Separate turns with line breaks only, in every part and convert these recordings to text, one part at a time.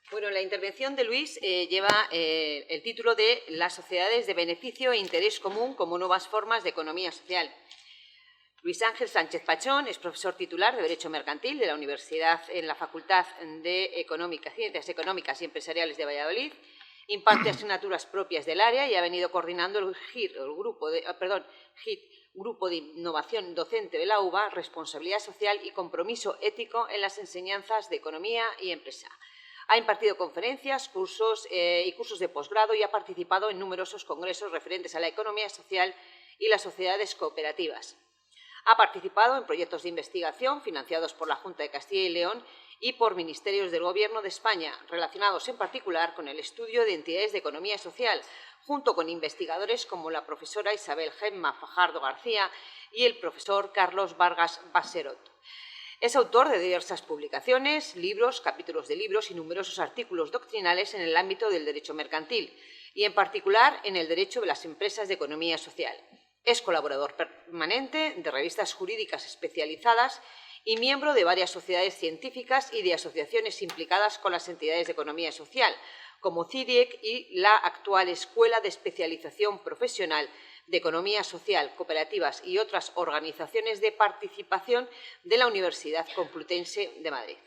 Bueno, la intervención de Luis lleva el título de Las sociedades de beneficio e interés común como nuevas formas de economía social. Luis Ángel Sánchez Pachón es profesor titular de Derecho Mercantil de la Universidad en la Facultad de Ciencias Económicas y Empresariales de Valladolid. Imparte asignaturas propias del área y ha venido coordinando el Grupo de Innovación Docente de la UBA, Responsabilidad Social y Compromiso Ético en las enseñanzas de Economía y Empresa. Ha impartido conferencias, cursos y cursos de posgrado y ha participado en numerosos congresos referentes a la economía social y las sociedades cooperativas. Ha participado en proyectos de investigación financiados por la Junta de Castilla y León y por ministerios del Gobierno de España, relacionados en particular con el estudio de entidades de economía social, junto con investigadores como la profesora Isabel Gemma Fajardo García y el profesor Carlos Vargas Baserot. Es autor de diversas publicaciones, libros, capítulos de libros y numerosos artículos doctrinales en el ámbito del derecho mercantil y, en particular, en el derecho de las empresas de economía social. Es colaborador permanente de revistas jurídicas especializadas y miembro de varias sociedades científicas y de asociaciones implicadas con las entidades de economía social, como CIRIEC y la actual Escuela de Especialización Profesional de Economía Social, Cooperativas y otras organizaciones de participación de la Universidad Complutense de Madrid.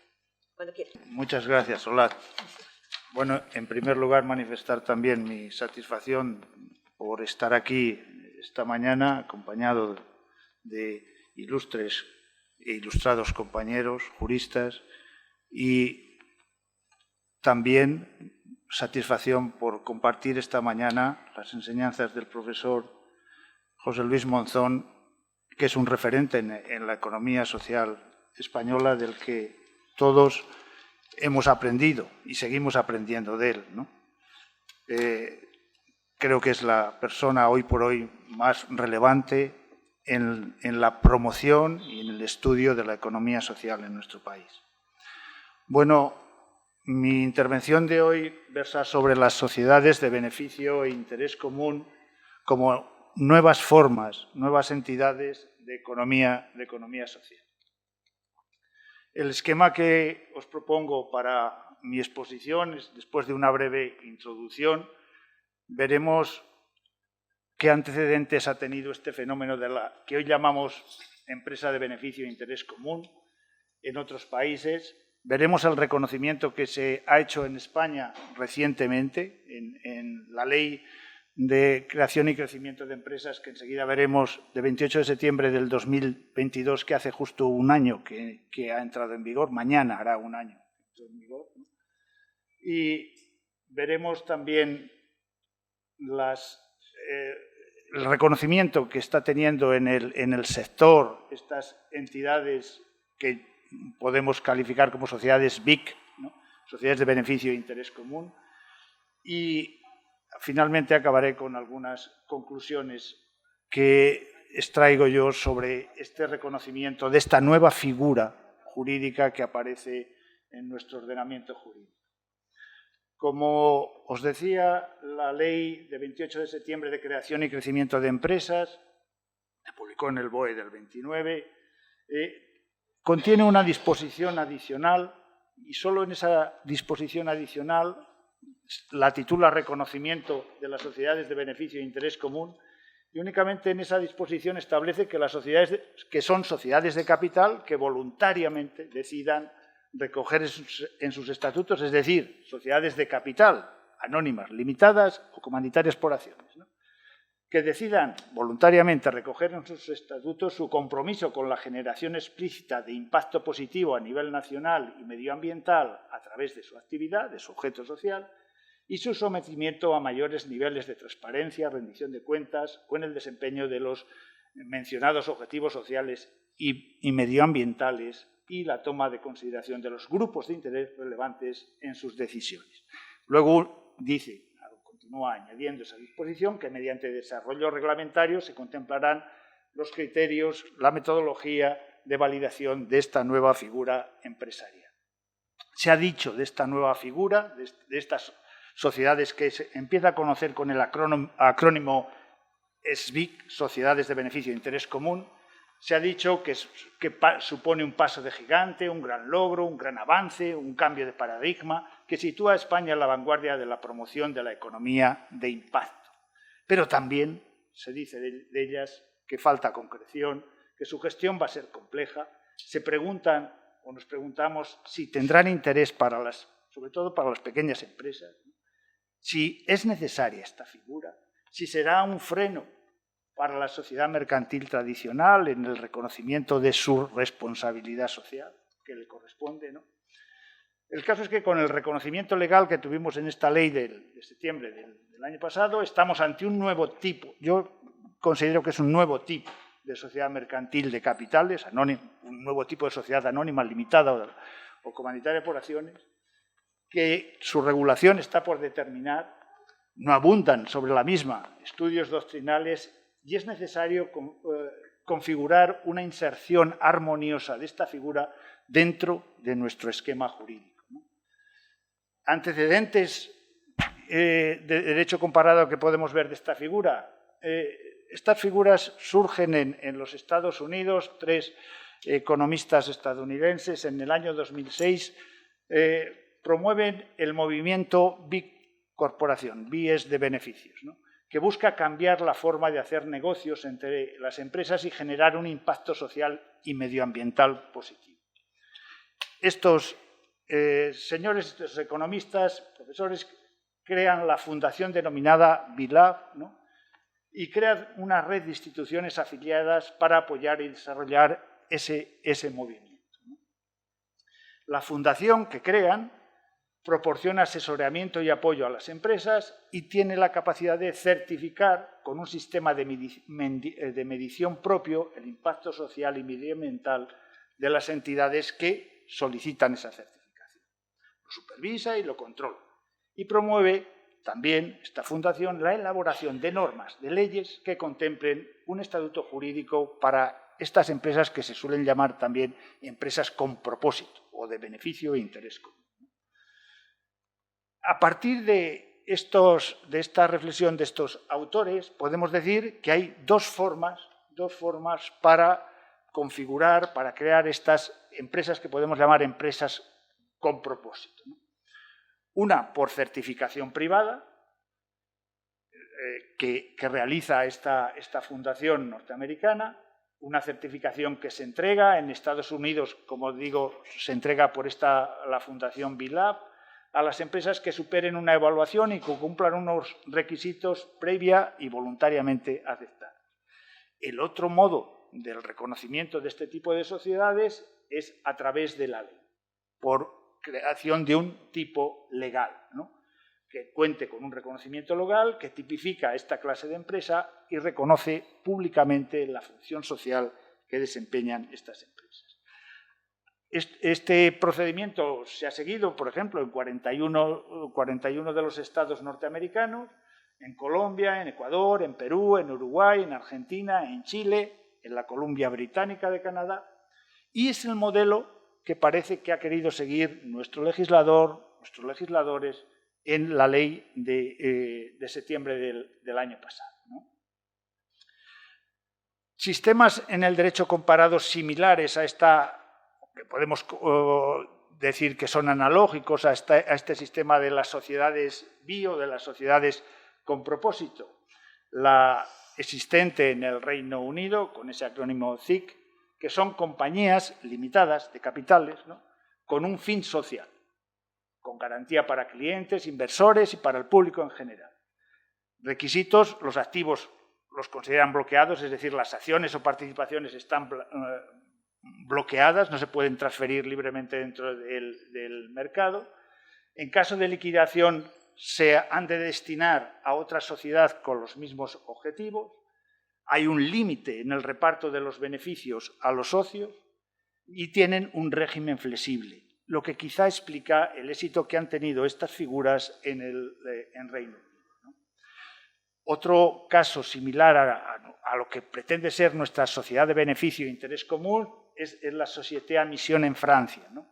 Cuando quieras.
Muchas gracias, Solat. Bueno, en primer lugar, manifestar también mi satisfacción por estar aquí esta mañana acompañado de ilustres e ilustrados compañeros, juristas, y también satisfacción por compartir esta mañana las enseñanzas del profesor José Luis Monzón, que es un referente en la economía social española del que todos hemos aprendido y seguimos aprendiendo de él, ¿no? Creo que es la persona hoy por hoy más relevante en la promoción y en el estudio de la economía social en nuestro país. Bueno, mi intervención de hoy versa sobre las sociedades de beneficio e interés común como nuevas formas, nuevas entidades de economía social. El esquema que os propongo para mi exposición es, después de una breve introducción, veremos qué antecedentes ha tenido este fenómeno de la que hoy llamamos empresa de beneficio e interés común en otros países. Veremos el reconocimiento que se ha hecho en España recientemente en la Ley de Creación y Crecimiento de Empresas, que enseguida veremos, de 28 de septiembre del 2022, que hace justo un año que ha entrado en vigor. Mañana hará un año que entró en vigor, ¿no? Y veremos también el reconocimiento que está teniendo en el sector estas entidades que podemos calificar como sociedades BIC, ¿no? Sociedades de beneficio e interés común. Y finalmente acabaré con algunas conclusiones que extraigo yo sobre este reconocimiento de esta nueva figura jurídica que aparece en nuestro ordenamiento jurídico. Como os decía, la Ley de 28 de septiembre de Creación y Crecimiento de Empresas, se publicó en el BOE del 29, contiene una disposición adicional y solo en esa disposición adicional la titula Reconocimiento de las sociedades de beneficio e interés común, y únicamente en esa disposición establece que las sociedades que son sociedades de capital que voluntariamente decidan recoger en sus estatutos, es decir, sociedades de capital, anónimas, limitadas o comandatarias por acciones, ¿no? Que decidan voluntariamente recoger en sus estatutos su compromiso con la generación explícita de impacto positivo a nivel nacional y medioambiental a través de su actividad, de su objeto social, y su sometimiento a mayores niveles de transparencia, rendición de cuentas o en el desempeño de los mencionados objetivos sociales y medioambientales y la toma de consideración de los grupos de interés relevantes en sus decisiones. Luego dice, continúa añadiendo esa disposición, que mediante desarrollo reglamentario se contemplarán los criterios, la metodología de validación de esta nueva figura empresarial. Se ha dicho de esta nueva figura, de estas sociedades que se empieza a conocer con el acrónimo SBIC, Sociedades de Beneficio e Interés Común, Se ha dicho que supone un paso de gigante, un gran logro, un gran avance, un cambio de paradigma que sitúa a España en la vanguardia de la promoción de la economía de impacto. Pero también se dice de ellas que falta concreción, que su gestión va a ser compleja. Se preguntan o nos preguntamos si tendrán interés sobre todo para las pequeñas empresas, si es necesaria esta figura, si será un freno para la sociedad mercantil tradicional en el reconocimiento de su responsabilidad social que le corresponde, ¿no? El caso es que con el reconocimiento legal que tuvimos en esta ley de septiembre del año pasado, estamos ante un nuevo tipo, yo considero que es un nuevo tipo de sociedad mercantil de capitales, un nuevo tipo de sociedad anónima limitada o comunitaria por acciones, que su regulación está por determinar, no abundan sobre la misma estudios doctrinales y es necesario configurar una inserción armoniosa de esta figura dentro de nuestro esquema jurídico, ¿no? Antecedentes de derecho comparado que podemos ver de esta figura. Estas figuras surgen en los Estados Unidos, 3 economistas estadounidenses en el año 2006 promueven el movimiento Big Corporation, B es de beneficios, ¿no?, que busca cambiar la forma de hacer negocios entre las empresas y generar un impacto social y medioambiental positivo. Estos señores, estos economistas, profesores, crean la fundación denominada BILAB, ¿no?, y crean una red de instituciones afiliadas para apoyar y desarrollar ese movimiento, ¿no? La fundación que crean proporciona asesoramiento y apoyo a las empresas y tiene la capacidad de certificar con un sistema de medición propio el impacto social y medioambiental de las entidades que solicitan esa certificación. Lo supervisa y lo controla. Y promueve también esta fundación la elaboración de normas, de leyes que contemplen un estatuto jurídico para estas empresas que se suelen llamar también empresas con propósito o de beneficio e interés común. A partir de esta reflexión de estos autores, podemos decir que hay dos formas para configurar, para crear estas empresas que podemos llamar empresas con propósito, ¿no? Una por certificación privada, que realiza esta fundación norteamericana, una certificación que se entrega en Estados Unidos, como digo, se entrega por la fundación BILAB, a las empresas que superen una evaluación y que cumplan unos requisitos previa y voluntariamente aceptados. El otro modo del reconocimiento de este tipo de sociedades es a través de la ley, por creación de un tipo legal, ¿no?, que cuente con un reconocimiento legal que tipifica esta clase de empresa y reconoce públicamente la función social que desempeñan estas empresas. Este procedimiento se ha seguido, por ejemplo, en 41 de los estados norteamericanos, en Colombia, en Ecuador, en Perú, en Uruguay, en Argentina, en Chile, en la Columbia Británica de Canadá, y es el modelo que parece que ha querido seguir nuestros legisladores en la ley de septiembre del año pasado, ¿no? Sistemas en el derecho comparado similares a que podemos decir que son analógicos a este sistema de las sociedades bio, de las sociedades con propósito. La existente en el Reino Unido, con ese acrónimo CIC, que son compañías limitadas de capitales, ¿no?, con un fin social, con garantía para clientes, inversores y para el público en general. Requisitos: los activos los consideran bloqueados, es decir, las acciones o participaciones están bloqueadas, no se pueden transferir libremente dentro del mercado. En caso de liquidación, se han de destinar a otra sociedad con los mismos objetivos. Hay un límite en el reparto de los beneficios a los socios y tienen un régimen flexible, lo que quizá explica el éxito que han tenido estas figuras en Reino Unido, ¿no? Otro caso similar a lo que pretende ser nuestra sociedad de beneficio e interés común es la Société à Mission en Francia, ¿no?,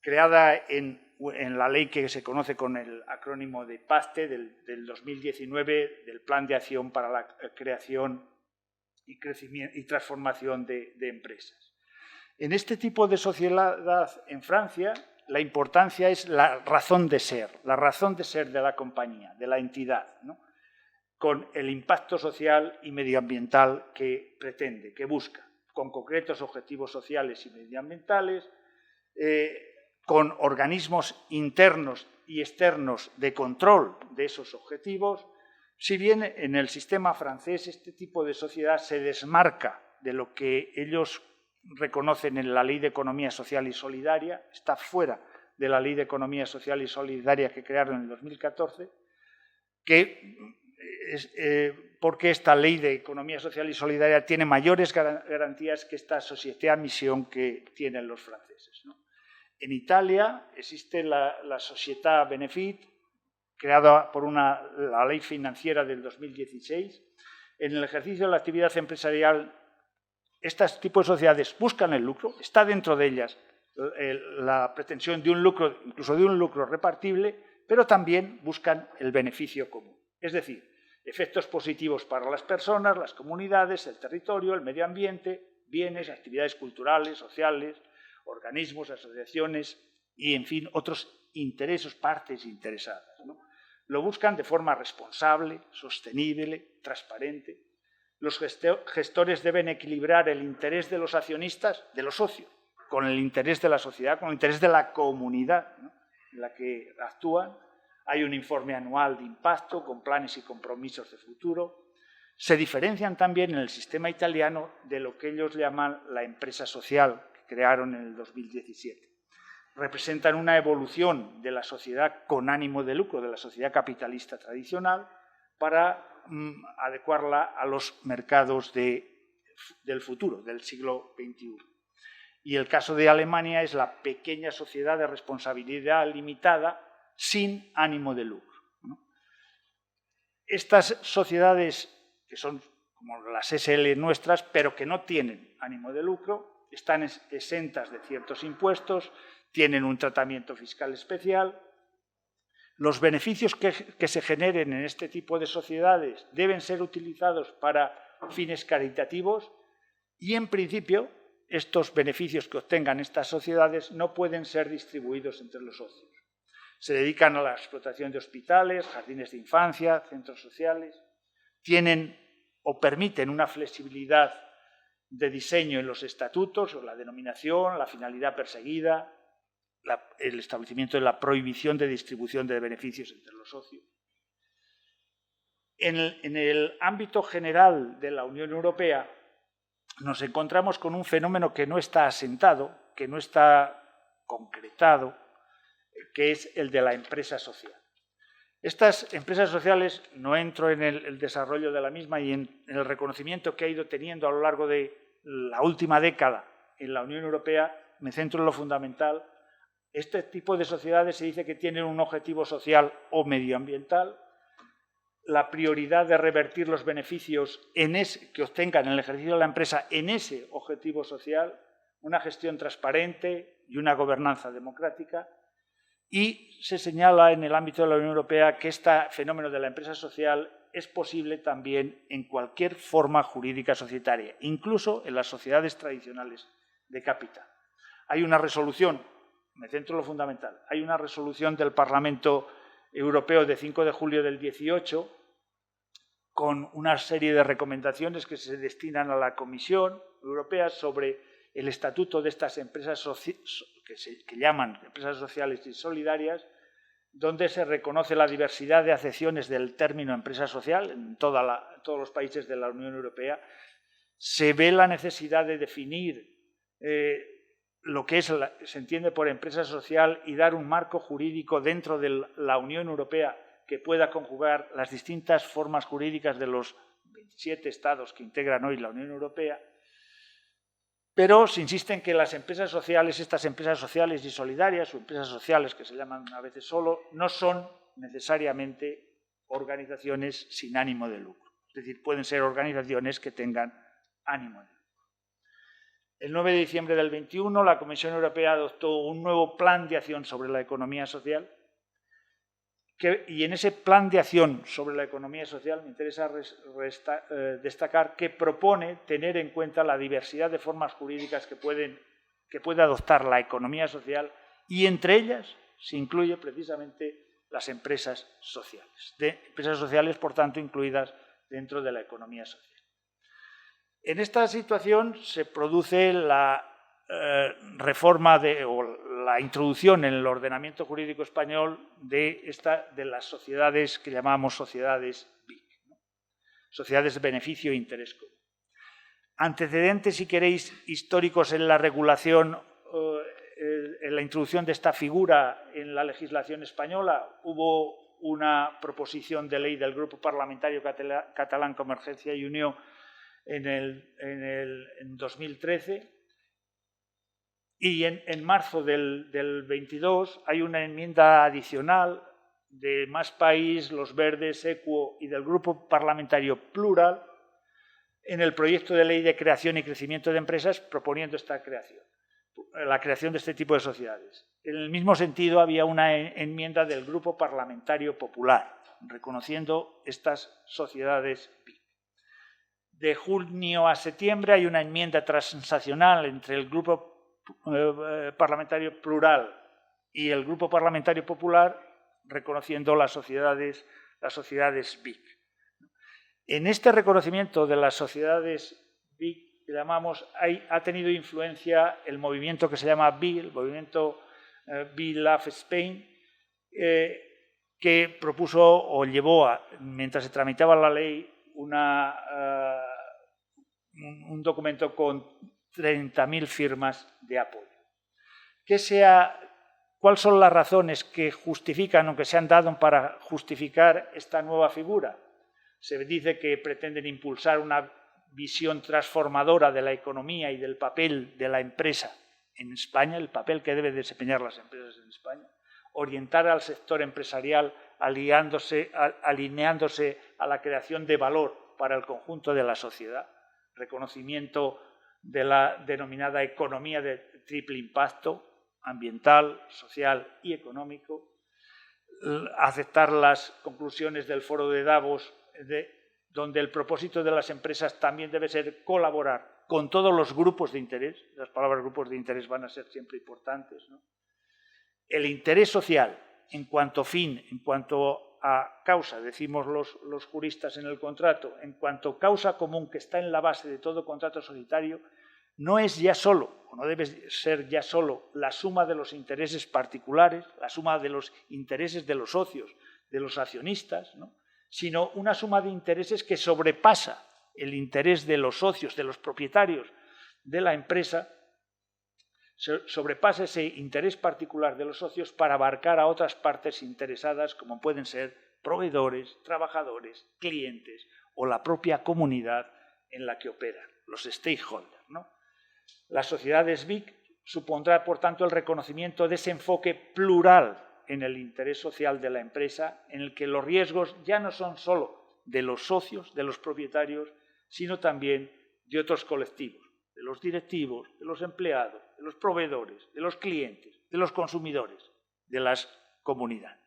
creada en la ley que se conoce con el acrónimo de PACTE del 2019, del Plan de Acción para la Creación y transformación de empresas. En este tipo de sociedad en Francia, la importancia es la razón de ser de la compañía, de la entidad, ¿no? Con el impacto social y medioambiental que pretende, que busca, con concretos objetivos sociales y medioambientales, con organismos internos y externos de control de esos objetivos. Si bien en el sistema francés este tipo de sociedad se desmarca de lo que ellos reconocen en la Ley de Economía Social y Solidaria, está fuera de la Ley de Economía Social y Solidaria que crearon en el 2014, porque esta Ley de Economía Social y Solidaria tiene mayores garantías que esta Société à Mission que tienen los franceses, ¿no? En Italia existe la Société à Benefit, creada por la Ley Financiera del 2016. En el ejercicio de la actividad empresarial, estos tipos de sociedades buscan el lucro, está dentro de ellas la pretensión de un lucro, incluso de un lucro repartible, pero también buscan el beneficio común. Es decir, efectos positivos para las personas, las comunidades, el territorio, el medio ambiente, bienes, actividades culturales, sociales, organismos, asociaciones y, en fin, otros intereses, partes interesadas, ¿no? Lo buscan de forma responsable, sostenible, transparente. Los gestores deben equilibrar el interés de los accionistas, de los socios, con el interés de la sociedad, con el interés de la comunidad, ¿no?, en la que actúan. Hay un informe anual de impacto con planes y compromisos de futuro. Se diferencian también en el sistema italiano de lo que ellos llaman la empresa social, que crearon en el 2017. Representan una evolución de la sociedad con ánimo de lucro, de la sociedad capitalista tradicional, para adecuarla a los mercados del futuro, del siglo XXI. Y el caso de Alemania es la pequeña sociedad de responsabilidad limitada sin ánimo de lucro, ¿no? Estas sociedades, que son como las SL nuestras, pero que no tienen ánimo de lucro, están exentas de ciertos impuestos, tienen un tratamiento fiscal especial. Los beneficios que se generen en este tipo de sociedades deben ser utilizados para fines caritativos y, en principio, estos beneficios que obtengan estas sociedades no pueden ser distribuidos entre los socios. Se dedican a la explotación de hospitales, jardines de infancia, centros sociales. Tienen o permiten una flexibilidad de diseño en los estatutos, o la denominación, la finalidad perseguida, el establecimiento de la prohibición de distribución de beneficios entre los socios. En el ámbito general de la Unión Europea nos encontramos con un fenómeno que no está asentado, que no está concretado, que es el de la empresa social. Estas empresas sociales, no entro en el desarrollo de la misma y en el reconocimiento que ha ido teniendo a lo largo de la última década en la Unión Europea, me centro en lo fundamental. Este tipo de sociedades se dice que tienen un objetivo social o medioambiental, la prioridad de revertir los beneficios que obtengan en el ejercicio de la empresa en ese objetivo social, una gestión transparente y una gobernanza democrática. Y se señala en el ámbito de la Unión Europea que este fenómeno de la empresa social es posible también en cualquier forma jurídica societaria, incluso en las sociedades tradicionales de capital. Hay una resolución, me centro en lo fundamental, hay una resolución del Parlamento Europeo de 5 de julio del 18 con una serie de recomendaciones que se destinan a la Comisión Europea sobre el estatuto de estas empresas que llaman empresas sociales y solidarias, donde se reconoce la diversidad de acepciones del término empresa social en todos los países de la Unión Europea. Se ve la necesidad de definir lo que se entiende por empresa social y dar un marco jurídico dentro de la Unión Europea que pueda conjugar las distintas formas jurídicas de los 27 estados que integran hoy la Unión Europea. Pero se insiste en que las empresas sociales, estas empresas sociales y solidarias, o empresas sociales que se llaman a veces solo, no son necesariamente organizaciones sin ánimo de lucro. Es decir, pueden ser organizaciones que tengan ánimo de lucro. El 9 de diciembre del 21, la Comisión Europea adoptó un nuevo plan de acción sobre la economía social y en ese plan de acción sobre la economía social me interesa destacar que propone tener en cuenta la diversidad de formas jurídicas que puede adoptar la economía social, y entre ellas se incluye precisamente las empresas sociales. Empresas sociales, por tanto, incluidas dentro de la economía social. En esta situación se produce la reforma o la introducción en el ordenamiento jurídico español de las sociedades que llamamos sociedades BIC, ¿no? Sociedades de beneficio e interés común. Antecedentes, si queréis, históricos en la regulación, en la introducción de esta figura en la legislación española. Hubo una proposición de ley del Grupo Parlamentario Catalán Convergencia y Unió en 2013, y en marzo del 22 hay una enmienda adicional de Más País, Los Verdes, Equo y del Grupo Parlamentario Plural en el proyecto de ley de creación y crecimiento de empresas, proponiendo la creación de este tipo de sociedades. En el mismo sentido, había una enmienda del Grupo Parlamentario Popular, reconociendo estas sociedades BIC. De junio a septiembre hay una enmienda transaccional entre el Grupo Parlamentario Plural y el Grupo Parlamentario Popular, reconociendo las sociedades BIC. En este reconocimiento de las sociedades BIC, que llamamos, ha tenido influencia el movimiento que se llama BI, el movimiento Be Love Spain, que propuso o llevó, mientras se tramitaba la ley, un documento con 30.000 firmas de apoyo. ¿Cuáles son las razones que justifican o que se han dado para justificar esta nueva figura? Se dice que pretenden impulsar una visión transformadora de la economía y del papel de la empresa en España, el papel que deben desempeñar las empresas en España, orientar al sector empresarial alineándose a la creación de valor para el conjunto de la sociedad, reconocimiento de la denominada economía de triple impacto, ambiental, social y económico, aceptar las conclusiones del Foro de Davos, donde el propósito de las empresas también debe ser colaborar con todos los grupos de interés. Las palabras grupos de interés van a ser siempre importantes, ¿no? El interés social en cuanto fin, en cuanto a causa, decimos los juristas en el contrato, en cuanto causa común que está en la base de todo contrato societario, no es ya solo, o no debe ser ya solo, la suma de los intereses particulares, la suma de los intereses de los socios, de los accionistas, ¿no?, sino una suma de intereses que sobrepasa el interés de los socios, de los propietarios de la empresa, sobrepasa ese interés particular de los socios para abarcar a otras partes interesadas, como pueden ser proveedores, trabajadores, clientes o la propia comunidad en la que operan, los stakeholders, ¿no? Las sociedades BIC supondrá, por tanto, el reconocimiento de ese enfoque plural en el interés social de la empresa, en el que los riesgos ya no son solo de los socios, de los propietarios, sino también de otros colectivos, de los directivos, de los empleados, de los proveedores, de los clientes, de los consumidores, de las comunidades.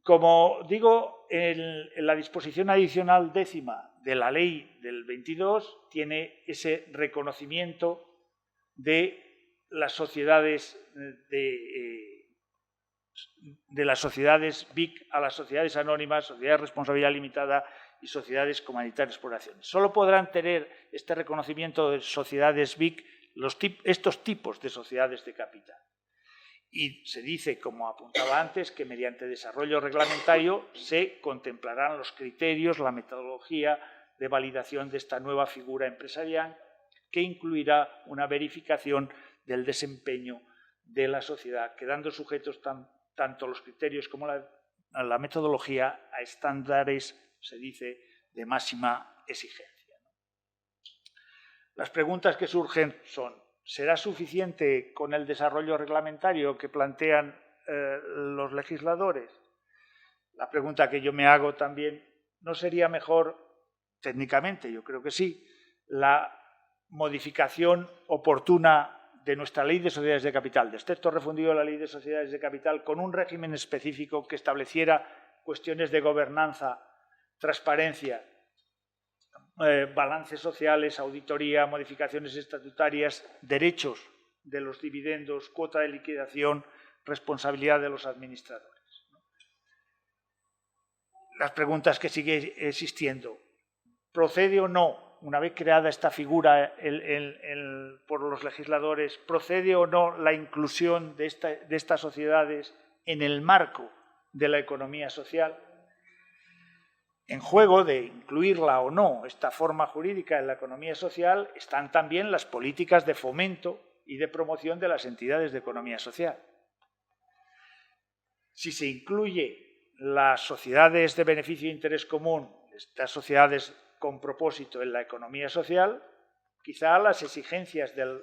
Como digo, en la disposición adicional 10ª de la ley del 22 tiene ese reconocimiento de las sociedades de las sociedades BIC a las sociedades anónimas, sociedades de responsabilidad limitada y sociedades comunitarias por acciones. Solo podrán tener este reconocimiento de sociedades BIC estos tipos de sociedades de capital. Y se dice, como apuntaba antes, que mediante desarrollo reglamentario se contemplarán los criterios, la metodología de validación de esta nueva figura empresarial, que incluirá una verificación del desempeño de la sociedad, quedando sujetos tanto los criterios como la metodología a estándares, se dice, de máxima exigencia. Las preguntas que surgen son: ¿será suficiente con el desarrollo reglamentario que plantean los legisladores? La pregunta que yo me hago también: ¿no sería mejor, técnicamente, yo creo que sí, la modificación oportuna de nuestra Ley de Sociedades de Capital, del texto refundido de la Ley de Sociedades de Capital, con un régimen específico que estableciera cuestiones de gobernanza, transparencia, balances sociales, auditoría, modificaciones estatutarias, derechos de los dividendos, cuota de liquidación, responsabilidad de los administradores. Las preguntas que sigue existiendo. ¿Procede o no, una vez creada esta figura por los legisladores, procede o no la inclusión de estas sociedades en el marco de la economía social? En juego de incluirla o no, esta forma jurídica en la economía social, están también las políticas de fomento y de promoción de las entidades de economía social. Si se incluye las sociedades de beneficio e interés común, estas sociedades con propósito en la economía social, quizá las exigencias del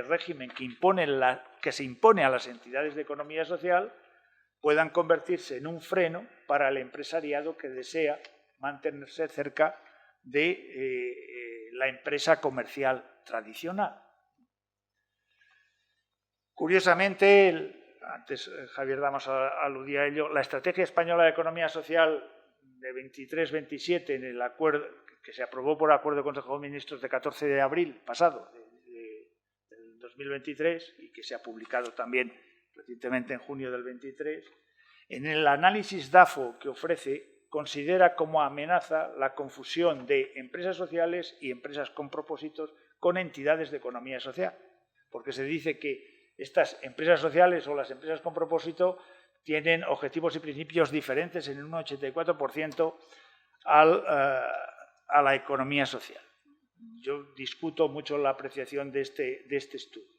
régimen que se impone a las entidades de economía social puedan convertirse en un freno para el empresariado que desea mantenerse cerca de la empresa comercial tradicional. Curiosamente, antes Javier Damas aludía a ello, la Estrategia Española de Economía Social de 23-27, en el acuerdo que se aprobó por acuerdo del Consejo de Ministros de 14 de abril pasado, del 2023, y que se ha publicado también recientemente en junio del 23, en el análisis DAFO que ofrece, considera como amenaza la confusión de empresas sociales y empresas con propósitos con entidades de economía social, porque se dice que estas empresas sociales o las empresas con propósito tienen objetivos y principios diferentes en un 84% a la economía social. Yo discuto mucho la apreciación de este estudio,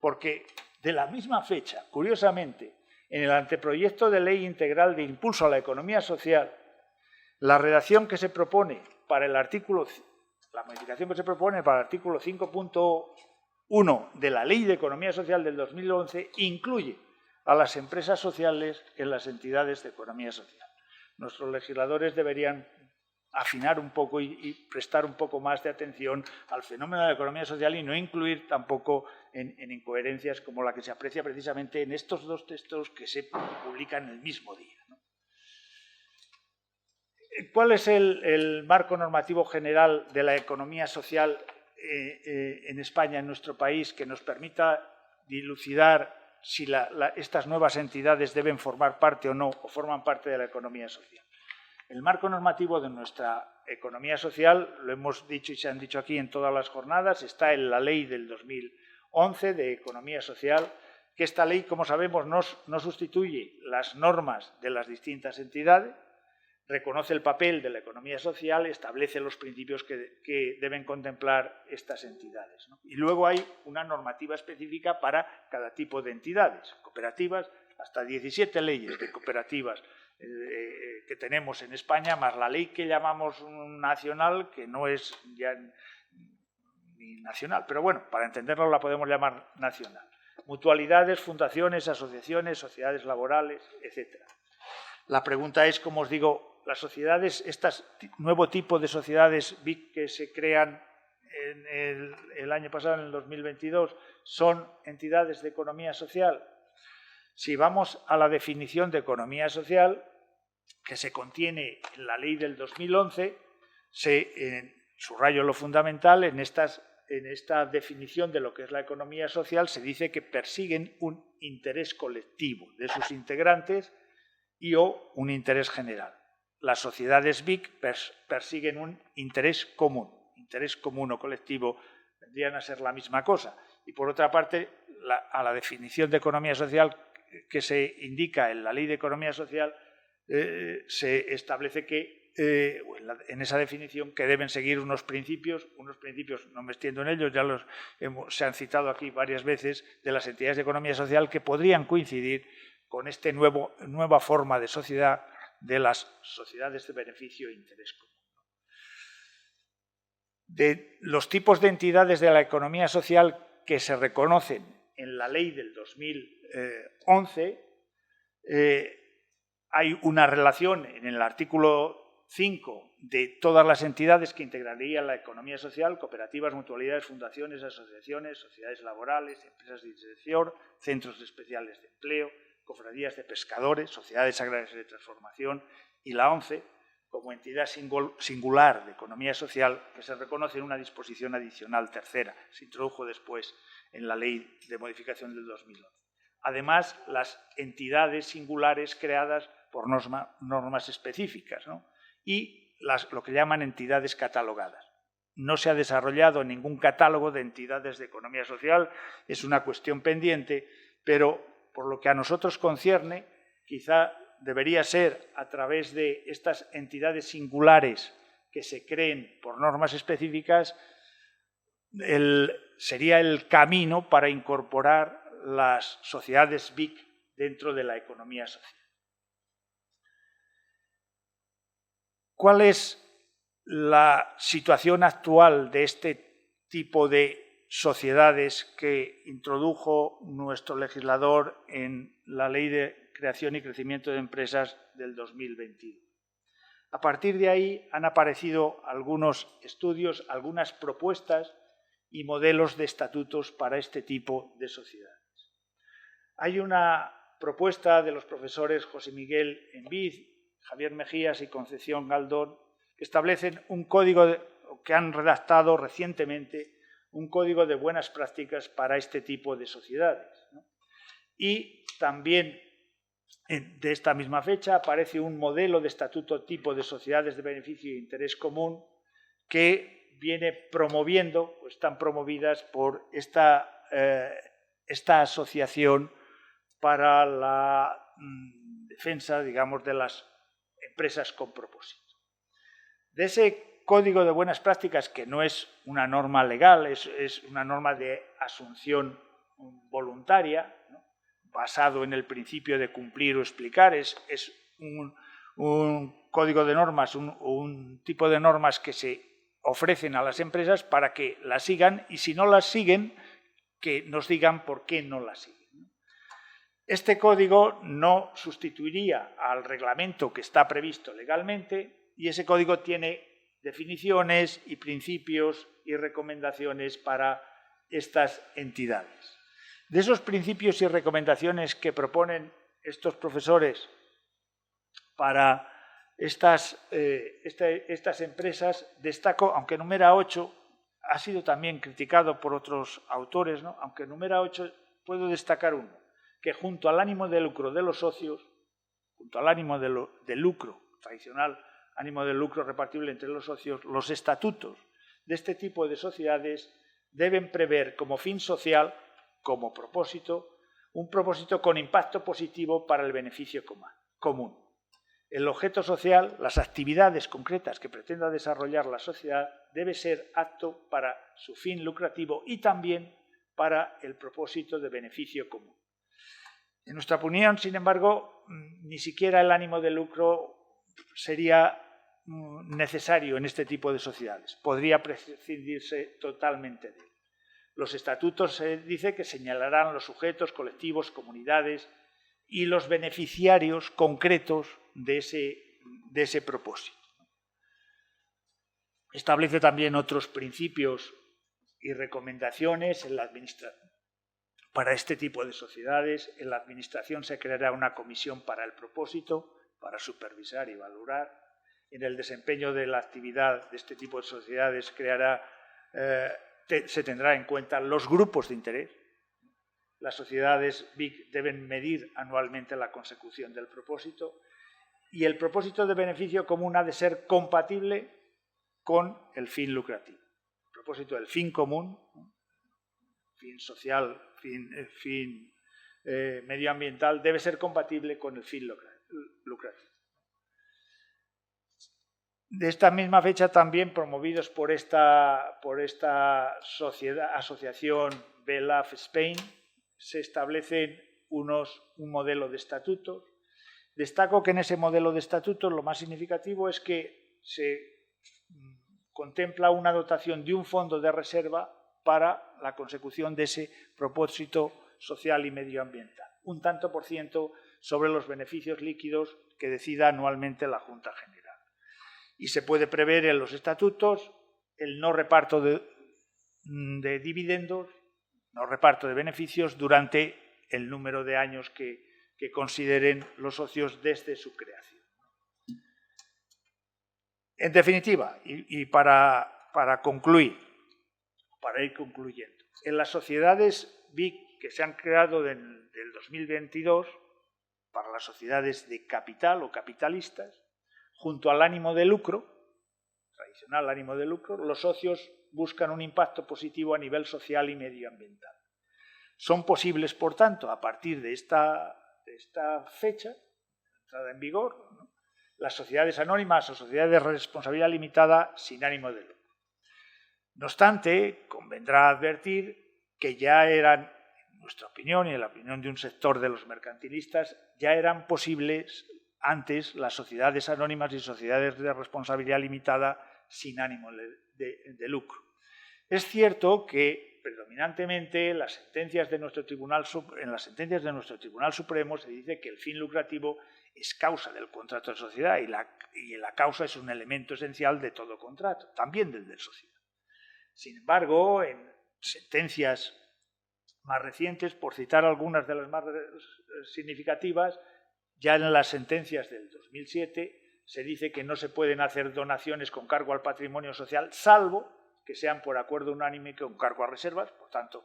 porque de la misma fecha, curiosamente, en el anteproyecto de ley integral de impulso a la economía social, la redacción que se propone para el artículo, la modificación que se propone para el artículo 5.1 de la Ley de Economía Social del 2011 incluye a las empresas sociales en las entidades de economía social. Nuestros legisladores deberían afinar un poco y prestar un poco más de atención al fenómeno de la economía social y no incluir tampoco en incoherencias como la que se aprecia precisamente en estos dos textos que se publican el mismo día, ¿no? ¿Cuál es el marco normativo general de la economía social en España, en nuestro país, que nos permita dilucidar si estas nuevas entidades deben formar parte o no, o forman parte de la economía social? El marco normativo de nuestra economía social, lo hemos dicho y se han dicho aquí en todas las jornadas, está en la Ley del 2011 de Economía Social, que esta ley, como sabemos, no sustituye las normas de las distintas entidades, reconoce el papel de la economía social, establece los principios que deben contemplar estas entidades, ¿no? Y luego hay una normativa específica para cada tipo de entidades, cooperativas, hasta 17 leyes de cooperativas que tenemos en España, más la ley que llamamos nacional, que no es ya ni nacional, pero bueno, para entenderlo la podemos llamar nacional. Mutualidades, fundaciones, asociaciones, sociedades laborales, etc. La pregunta es, como os digo, las sociedades, estas nuevo tipo de sociedades BIC que se crean el año pasado, en el 2022, ¿son entidades de economía social? Si vamos a la definición de economía social, que se contiene en la ley del 2011, subrayo lo fundamental, en esta definición de lo que es la economía social, se dice que persiguen un interés colectivo de sus integrantes y o un interés general. Las sociedades BIC persiguen un interés común o colectivo tendrían a ser la misma cosa. Y por otra parte, a la definición de economía social que se indica en la Ley de Economía Social, se establece que, en esa definición, que deben seguir unos principios, no me extiendo en ellos, ya se han citado aquí varias veces, de las entidades de economía social que podrían coincidir con esta nueva forma de sociedad de las sociedades de beneficio e interés común. De los tipos de entidades de la economía social que se reconocen en la ley del 2011, hay una relación en el artículo 5 de todas las entidades que integrarían la economía social: cooperativas, mutualidades, fundaciones, asociaciones, sociedades laborales, empresas de inserción, centros especiales de empleo, cofradías de pescadores, sociedades agrarias de transformación, y la 11 como entidad singular de economía social, que se reconoce en una disposición adicional tercera. Se introdujo después en la Ley de Modificación del 2011. Además, las entidades singulares creadas por normas específicas, ¿no? Y lo que llaman entidades catalogadas. No se ha desarrollado ningún catálogo de entidades de economía social, es una cuestión pendiente, pero por lo que a nosotros concierne, quizá debería ser a través de estas entidades singulares que se creen por normas específicas, sería el camino para incorporar las sociedades BIC dentro de la economía social. ¿Cuál es la situación actual de este tipo de sociedades que introdujo nuestro legislador en la Ley de Creación y Crecimiento de Empresas del 2021? A partir de ahí han aparecido algunos estudios, algunas propuestas y modelos de estatutos para este tipo de sociedades. Hay una propuesta de los profesores José Miguel Enviz, Javier Mejías y Concepción Galdón, que establecen un código que han redactado recientemente, un código de buenas prácticas para este tipo de sociedades, ¿no? Y también de esta misma fecha aparece un modelo de estatuto tipo de sociedades de beneficio e interés común que viene promoviendo, o están promovidas por esta asociación para la defensa, digamos, de las empresas con propósito. De ese código de buenas prácticas, que no es una norma legal, es una norma de asunción voluntaria, ¿no?, basado en el principio de cumplir o explicar, es un código de normas, un tipo de normas que se ofrecen a las empresas para que las sigan, y si no las siguen, que nos digan por qué no las siguen. Este código no sustituiría al reglamento que está previsto legalmente, y ese código tiene definiciones y principios y recomendaciones para estas entidades. De esos principios y recomendaciones que proponen estos profesores para estas empresas, destaco, aunque enumera 8, ha sido también criticado por otros autores, ¿no?, aunque enumera 8, puedo destacar uno, que junto al ánimo de lucro de los socios, junto al ánimo de lucro tradicional, ánimo de lucro repartible entre los socios, los estatutos de este tipo de sociedades deben prever como fin social, como propósito, un propósito con impacto positivo para el beneficio común. El objeto social, las actividades concretas que pretenda desarrollar la sociedad, debe ser apto para su fin lucrativo y también para el propósito de beneficio común. En nuestra opinión, sin embargo, ni siquiera el ánimo de lucro sería necesario en este tipo de sociedades. Podría prescindirse totalmente de él. Los estatutos se dice que señalarán los sujetos, colectivos, comunidades y los beneficiarios concretos de ese propósito. Establece también otros principios y recomendaciones en la administración. Para este tipo de sociedades, en la administración se creará una comisión para el propósito, para supervisar y valorar. En el desempeño de la actividad de este tipo de sociedades se tendrá en cuenta los grupos de interés. Las sociedades BIC deben medir anualmente la consecución del propósito, y el propósito de beneficio común ha de ser compatible con el fin lucrativo. El propósito del fin común, fin social, fin medioambiental, debe ser compatible con el fin lucrativo. De esta misma fecha, también promovidos por esta asociación BELAF Spain, se establecen un modelo de estatutos. Destaco que en ese modelo de estatutos lo más significativo es que se contempla una dotación de un fondo de reserva para la consecución de ese propósito social y medioambiental, un tanto por ciento sobre los beneficios líquidos que decida anualmente la Junta General. y se puede prever en los estatutos el no reparto de dividendos, no reparto de beneficios durante el número de años que consideren los socios desde su creación. En definitiva, y para concluir, para ir concluyendo, en las sociedades BIC que se han creado del 2022, para las sociedades de capital o capitalistas, junto al ánimo de lucro, tradicional ánimo de lucro, los socios buscan un impacto positivo a nivel social y medioambiental. Son posibles, por tanto, a partir de esta fecha, entrada en vigor, ¿no?, las sociedades anónimas o sociedades de responsabilidad limitada sin ánimo de lucro. No obstante, convendrá advertir que ya eran, en nuestra opinión y en la opinión de un sector de los mercantilistas, ya eran posibles antes las sociedades anónimas y sociedades de responsabilidad limitada sin ánimo de lucro. Es cierto que predominantemente en las sentencias de nuestro Tribunal Supremo se dice que el fin lucrativo es causa del contrato de sociedad y la causa es un elemento esencial de todo contrato, también del de sociedad. Sin embargo, en sentencias más recientes, por citar algunas de las más significativas, ya en las sentencias del 2007 se dice que no se pueden hacer donaciones con cargo al patrimonio social, salvo que sean por acuerdo unánime con cargo a reservas. Por tanto,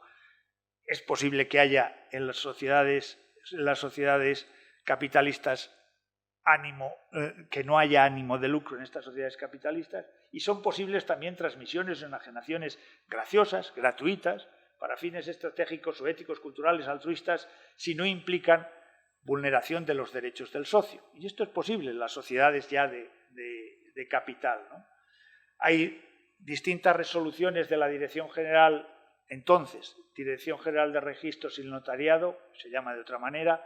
es posible que haya en las sociedades capitalistas que no haya ánimo de lucro en estas sociedades capitalistas, y son posibles también transmisiones o enajenaciones graciosas, gratuitas, para fines estratégicos o éticos, culturales, altruistas, si no implican vulneración de los derechos del socio. Y esto es posible en las sociedades ya de capital, ¿no? Hay distintas resoluciones de la Dirección General, entonces, Dirección General de Registros y Notariado, se llama de otra manera.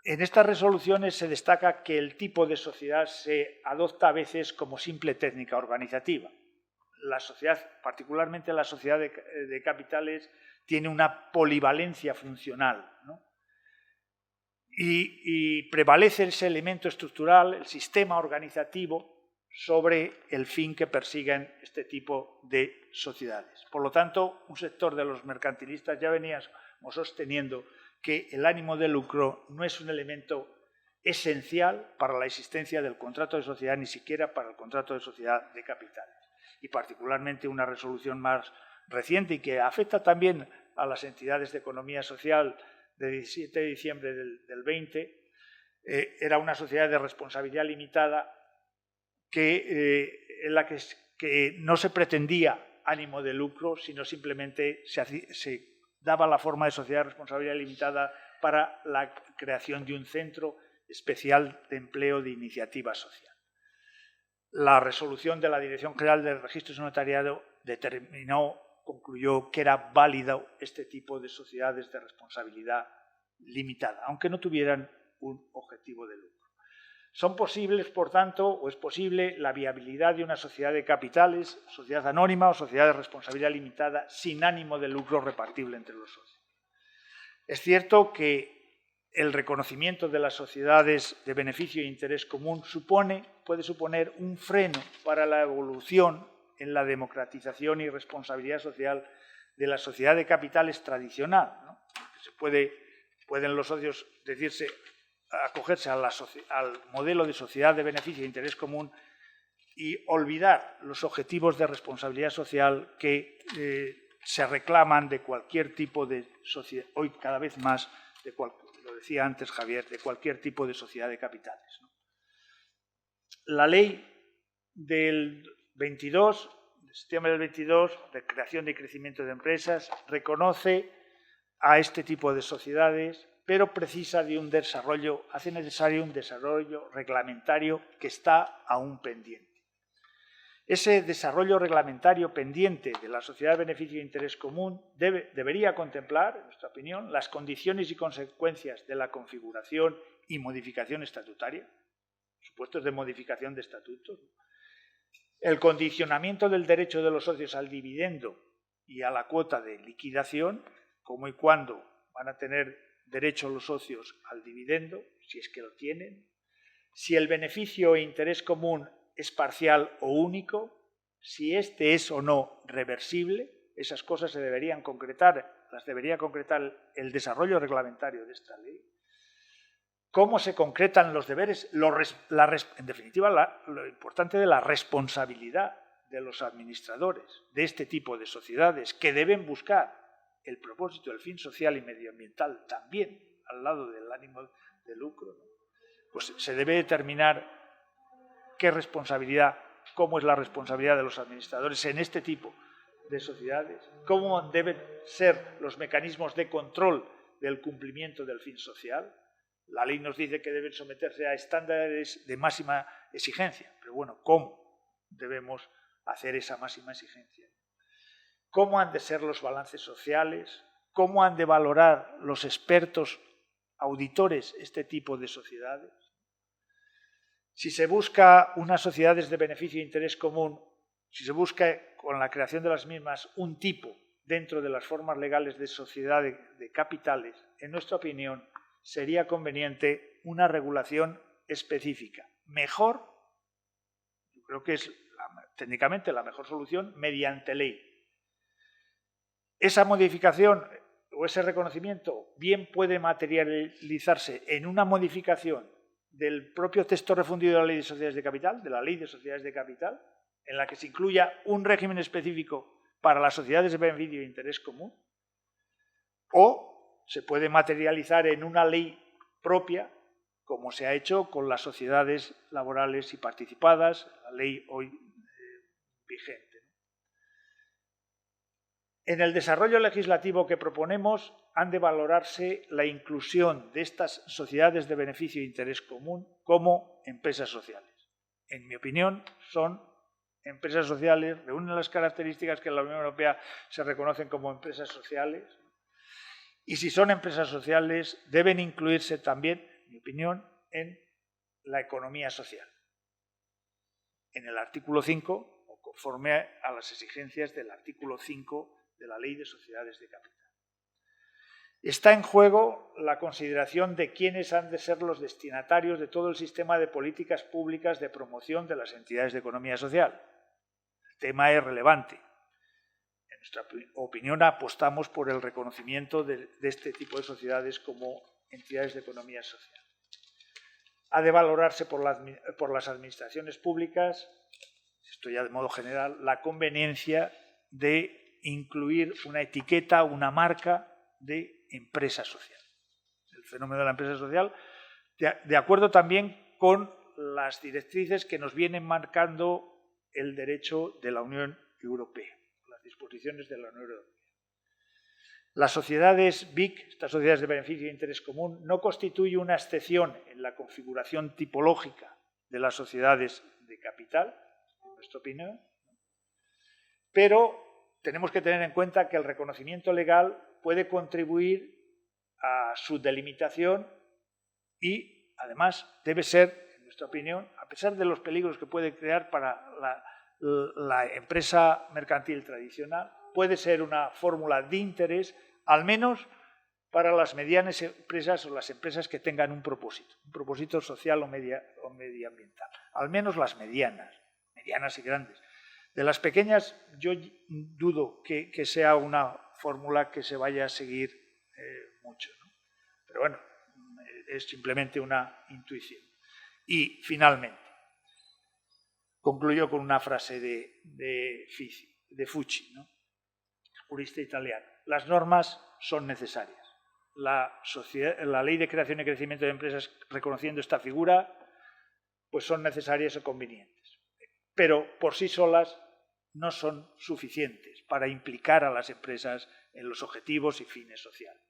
En estas resoluciones se destaca que el tipo de sociedad se adopta a veces como simple técnica organizativa. La sociedad, particularmente la sociedad de capitales, tiene una polivalencia funcional, ¿no? Y prevalece ese elemento estructural, el sistema organizativo, sobre el fin que persiguen este tipo de sociedades. Por lo tanto, un sector de los mercantilistas ya veníamos sosteniendo que el ánimo de lucro no es un elemento esencial para la existencia del contrato de sociedad, ni siquiera para el contrato de sociedad de capitales. Y particularmente una resolución más reciente y que afecta también a las entidades de economía social de 17 de diciembre del 20, era una sociedad de responsabilidad limitada en la que no se pretendía ánimo de lucro, sino simplemente se daba la forma de sociedad de responsabilidad limitada para la creación de un centro especial de empleo de iniciativa social. La resolución de la Dirección General de Registros y Notariado concluyó que era válido este tipo de sociedades de responsabilidad limitada, aunque no tuvieran un objetivo de lucro. Son posibles, por tanto, o es posible la viabilidad de una sociedad de capitales, sociedad anónima o sociedad de responsabilidad limitada sin ánimo de lucro repartible entre los socios. Es cierto que el reconocimiento de las sociedades de beneficio e interés común puede suponer un freno para la evolución en la democratización y responsabilidad social de la sociedad de capitales tradicional, ¿no? Pueden los socios acogerse al modelo de sociedad de beneficio e interés común y olvidar los objetivos de responsabilidad social que se reclaman de cualquier tipo de sociedad, hoy cada vez más, lo decía antes Javier, de cualquier tipo de sociedad de capitales, ¿no? La ley del 22, de septiembre del 22, de creación y crecimiento de empresas, reconoce a este tipo de sociedades, pero precisa de un desarrollo, hace necesario un desarrollo reglamentario que está aún pendiente. Ese desarrollo reglamentario pendiente de la sociedad de beneficio e interés común debería contemplar, en nuestra opinión, las condiciones y consecuencias de la configuración y modificación estatutaria, supuestos de modificación de estatutos, el condicionamiento del derecho de los socios al dividendo y a la cuota de liquidación, cómo y cuándo van a tener derecho los socios al dividendo, si es que lo tienen, si el beneficio e interés común es parcial o único, si este es o no reversible. Esas cosas se deberían concretar, las debería concretar el desarrollo reglamentario de esta ley. Cómo se concretan los deberes, en definitiva, lo importante de la responsabilidad de los administradores de este tipo de sociedades, que deben buscar el propósito, el fin social y medioambiental también, al lado del ánimo de lucro, ¿no? Pues se debe determinar qué responsabilidad, cómo es la responsabilidad de los administradores en este tipo de sociedades, cómo deben ser los mecanismos de control del cumplimiento del fin social. La ley nos dice que deben someterse a estándares de máxima exigencia, pero bueno, ¿cómo debemos hacer esa máxima exigencia? ¿Cómo han de ser los balances sociales? ¿Cómo han de valorar los expertos auditores este tipo de sociedades? Si se busca unas sociedades de beneficio e interés común, si se busca con la creación de las mismas un tipo dentro de las formas legales de sociedad de capitales, en nuestra opinión, sería conveniente una regulación específica. Mejor, yo creo que es técnicamente la mejor solución, mediante ley. Esa modificación o ese reconocimiento bien puede materializarse en una modificación del propio texto refundido de la Ley de Sociedades de Capital, de la Ley de Sociedades de Capital, en la que se incluya un régimen específico para las sociedades de beneficio e interés común, o se puede materializar en una ley propia, como se ha hecho con las sociedades laborales y participadas, la ley hoy vigente. En el desarrollo legislativo que proponemos han de valorarse la inclusión de estas sociedades de beneficio e interés común como empresas sociales. En mi opinión, son empresas sociales, reúnen las características que en la Unión Europea se reconocen como empresas sociales, y si son empresas sociales deben incluirse también, en mi opinión, en la economía social. En el artículo 5, o conforme a las exigencias del artículo 5 de la Ley de Sociedades de Capital. Está en juego la consideración de quiénes han de ser los destinatarios de todo el sistema de políticas públicas de promoción de las entidades de economía social. El tema es relevante. En nuestra opinión, apostamos por el reconocimiento de este tipo de sociedades como entidades de economía social. Ha de valorarse por las administraciones públicas, esto ya de modo general, la conveniencia de incluir una etiqueta, una marca de empresa social. El fenómeno de la empresa social, de acuerdo también con las directrices que nos vienen marcando el derecho de la Unión Europea, las disposiciones de la Unión Europea. Las sociedades BIC, estas sociedades de beneficio e interés común, no constituyen una excepción en la configuración tipológica de las sociedades de capital, en nuestra opinión, pero tenemos que tener en cuenta que el reconocimiento legal puede contribuir a su delimitación y, además, debe ser, en nuestra opinión, a pesar de los peligros que puede crear para la empresa mercantil tradicional, puede ser una fórmula de interés, al menos para las medianas empresas o las empresas que tengan un propósito social o medioambiental. Al menos las medianas y grandes. De las pequeñas, yo dudo que sea una fórmula que se vaya a seguir mucho, ¿no? Pero bueno, es simplemente una intuición. Y, finalmente, concluyo con una frase de Fucci, ¿no? Jurista italiano. Las normas son necesarias. La Ley de Creación y Crecimiento de Empresas, reconociendo esta figura, pues son necesarias o convenientes. Pero por sí solas no son suficientes para implicar a las empresas en los objetivos y fines sociales.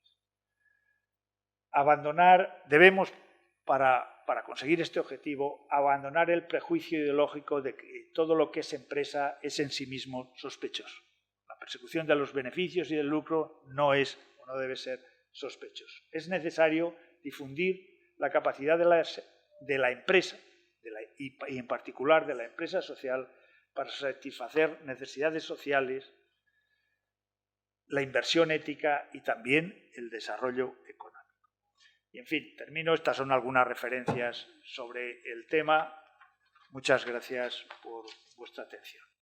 Debemos, para conseguir este objetivo, abandonar el prejuicio ideológico de que todo lo que es empresa es en sí mismo sospechoso. La persecución de los beneficios y del lucro no es o no debe ser sospechoso. Es necesario difundir la capacidad de la empresa, y en particular de la empresa social, para satisfacer necesidades sociales, la inversión ética y también el desarrollo económico. Y, en fin, termino. Estas son algunas referencias sobre el tema. Muchas gracias por vuestra atención.